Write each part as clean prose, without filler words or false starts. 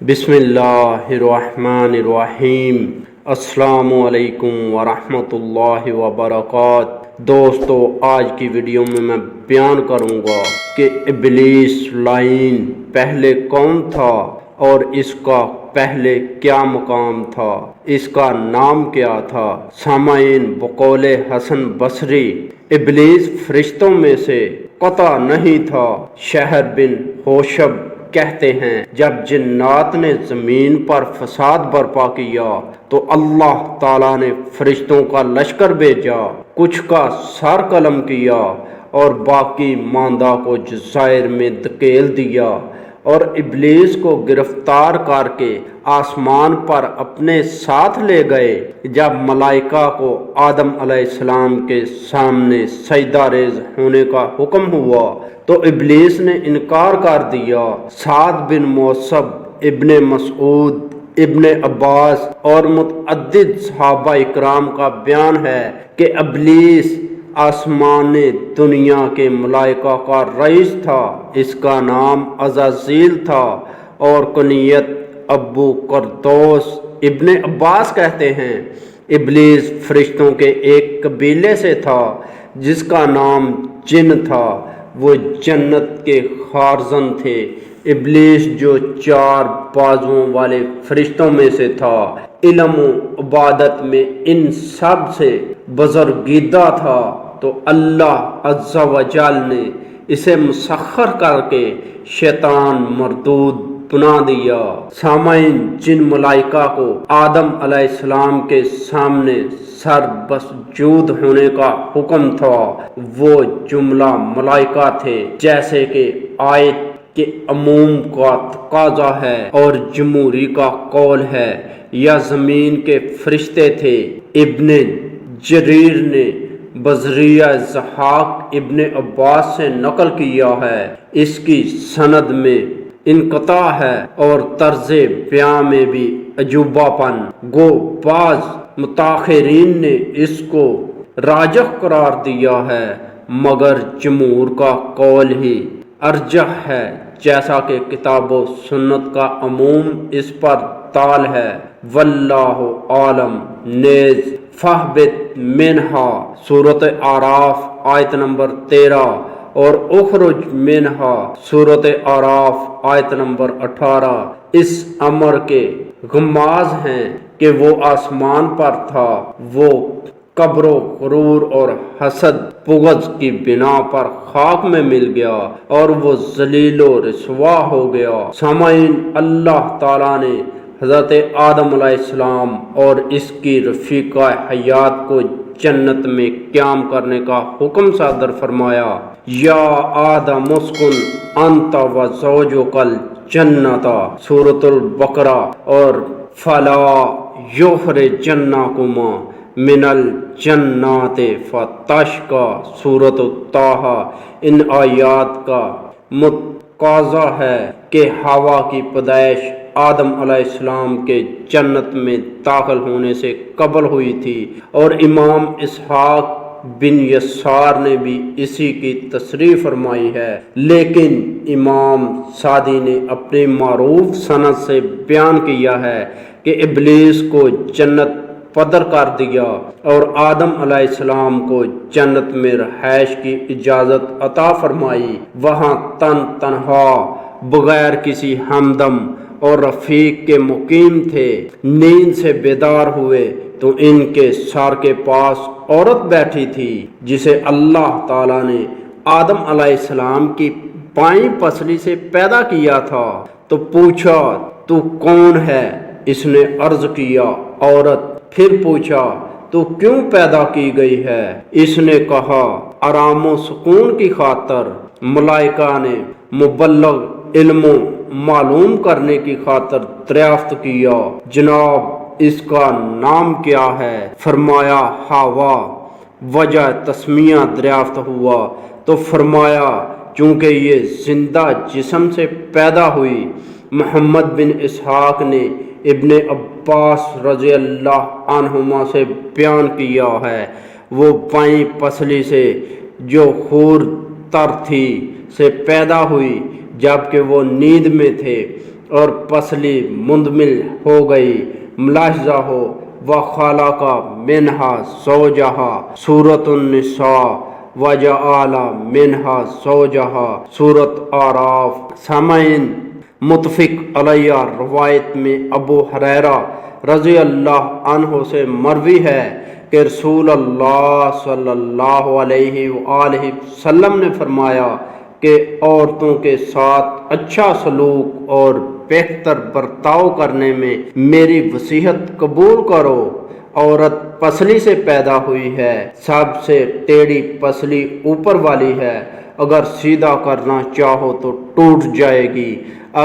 بسم اللہ الرحمن الرحیم۔ السلام علیکم ورحمۃ اللہ وبرکاتہ۔ دوستو، آج کی ویڈیو میں بیان کروں گا کہ ابلیس لعین پہلے کون تھا اور اس کا پہلے کیا مقام تھا، اس کا نام کیا تھا۔ سامعین، بقول حسن بصری، ابلیس فرشتوں میں سے قطع نہیں تھا۔ شہر بن حوشب کہتے ہیں، جب جنات نے زمین پر فساد برپا کیا تو اللہ تعالیٰ نے فرشتوں کا لشکر بھیجا، کچھ کا سر قلم کیا اور باقی ماندہ کو جزائر میں دھکیل دیا، اور ابلیس کو گرفتار کر کے آسمان پر اپنے ساتھ لے گئے۔ جب ملائکہ کو آدم علیہ السلام کے سامنے سجدہ ریز ہونے کا حکم ہوا تو ابلیس نے انکار کر دیا۔ سعد بن موصب، ابن مسعود، ابن عباس اور متعدد صحابہ اکرام کا بیان ہے کہ ابلیس آسمان دنیا کے ملائکہ کا رئیس تھا۔ اس کا نام عزازیل تھا اور کنیت ابو قردوس۔ ابن عباس کہتے ہیں، ابلیس فرشتوں کے ایک قبیلے سے تھا جس کا نام جن تھا، وہ جنت کے خارزن تھے۔ ابلیس جو 4 بازوؤں والے فرشتوں میں سے تھا، علم و عبادت میں ان سب سے بزرگیدہ تھا، تو اللہ عز و جل نے اسے مسخر کر کے شیطان مردود بنا دیا۔ سامعین، جن ملائکہ کو آدم علیہ السلام کے سامنے سر بسجود ہونے کا حکم تھا، وہ جملہ ملائکہ تھے، جیسے کہ آیت کے عموم کا تقاضا ہے اور جمہوری کا قول ہے، یا زمین کے فرشتے تھے۔ ابن جریر نے بذریعہ ضحاک ابن عباس سے نقل کیا ہے، اس کی سند میں انقطاع ہے اور طرز بیان میں بھی عجوبہ پن، گو بعض متاخرین نے اس کو راجح قرار دیا ہے، مگر جمہور کا قول ہی ارجح ہے، جیسا کہ کتاب و سنت کا عموم اس پر تال ہے۔ واللہ عالم۔ نیز فاہبط منہا، سورۃ اعراف آیت نمبر 13، اور اخرج منہا، سورۃ اعراف آیت نمبر 18، اس امر کے غماز ہیں کہ وہ آسمان پر تھا، وہ کبر و غرور اور حسد بغض کی بنا پر خاک میں مل گیا اور وہ ذلیل و رسوا ہو گیا۔ سامعین، اللہ تعالیٰ نے حضرت آدم علیہ السلام اور اس کی رفیقہ حیات کو جنت میں قیام کرنے کا حکم صادر فرمایا۔ یا آدم اسکن انت و زوجک الجنۃ، سورۃ البقرہ، اور فلا یخرجنکما من الجنات فتشقی، سورۃ طٰہٰ۔ ان آیات کا متقاضا ہے کہ حوا کی پیدائش آدم علیہ السلام کے جنت میں داخل ہونے سے قبل ہوئی تھی، اور امام اسحاق بن یسار نے بھی اسی کی تصریح فرمائی ہے، لیکن امام سعدی نے اپنی معروف سند سے بیان کیا ہے کہ ابلیس کو جنت پدر کر دیا اور آدم علیہ السلام کو جنت میں رہائش کی اجازت عطا فرمائی، وہاں تنہا بغیر کسی ہمدم اور رفیق کے مقیم تھے۔ نیند سے بیدار ہوئے تو ان کے سر کے پاس عورت بیٹھی تھی جسے اللہ تعالیٰ نے آدم علیہ السلام کی بائیں پسلی سے پیدا کیا تھا، تو پوچھا تو کون ہے؟ اس نے عرض کیا عورت۔ پھر پوچھا تو کیوں پیدا کی گئی ہے؟ اس نے کہا آرام و سکون کی خاطر۔ ملائکہ نے مبلغ علم و معلوم کرنے کی خاطر دریافت کیا، جناب اس کا نام کیا ہے؟ فرمایا حوا۔ وجہ تسمیہ دریافت ہوا تو فرمایا چونکہ یہ زندہ جسم سے پیدا ہوئی۔ محمد بن اسحاق نے ابن عباس رضی اللہ عنہما سے بیان کیا ہے، وہ بائیں پسلی سے جو خور تر تھی سے پیدا ہوئی، جبکہ وہ نیند میں تھے اور پسلی مندمل ہو گئی، ملاحظہ ہو وَخَلَقَ مِنْهَا زَوْجَهَا سورۃ النساء وَجَعَلَ مِنْهَا زَوْجَهَا سورۃ اعراف۔ سامعین، متفق علیہ روایت میں ابو ہریرہ رضی اللہ عنہ سے مروی ہے کہ رسول اللہ صلی اللہ علیہ وآلہ وسلم نے فرمایا کہ عورتوں کے ساتھ اچھا سلوک اور بہتر برتاؤ کرنے میں میری نصیحت قبول کرو۔ عورت پسلی سے پیدا ہوئی ہے، سب سے ٹیڑھی پسلی اوپر والی ہے، اگر سیدھا کرنا چاہو تو ٹوٹ جائے گی،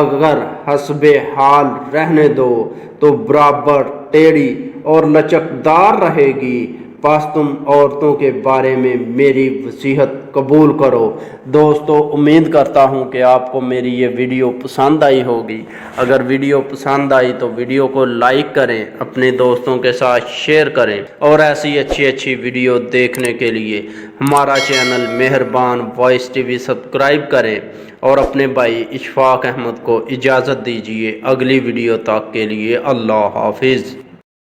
اگر حسب حال رہنے دو تو برابر ٹیڑھی اور لچکدار رہے گی۔ پس تم عورتوں کے بارے میں میری نصیحت قبول کرو۔ دوستو، امید کرتا ہوں کہ آپ کو میری یہ ویڈیو پسند آئی ہوگی۔ اگر ویڈیو پسند آئی تو ویڈیو کو لائک کریں، اپنے دوستوں کے ساتھ شیئر کریں، اور ایسی اچھی ویڈیو دیکھنے کے لیے ہمارا چینل مہربان وائس ٹی وی سبسکرائب کریں، اور اپنے بھائی اشفاق احمد کو اجازت دیجیے۔ اگلی ویڈیو تک کے لیے اللہ حافظ۔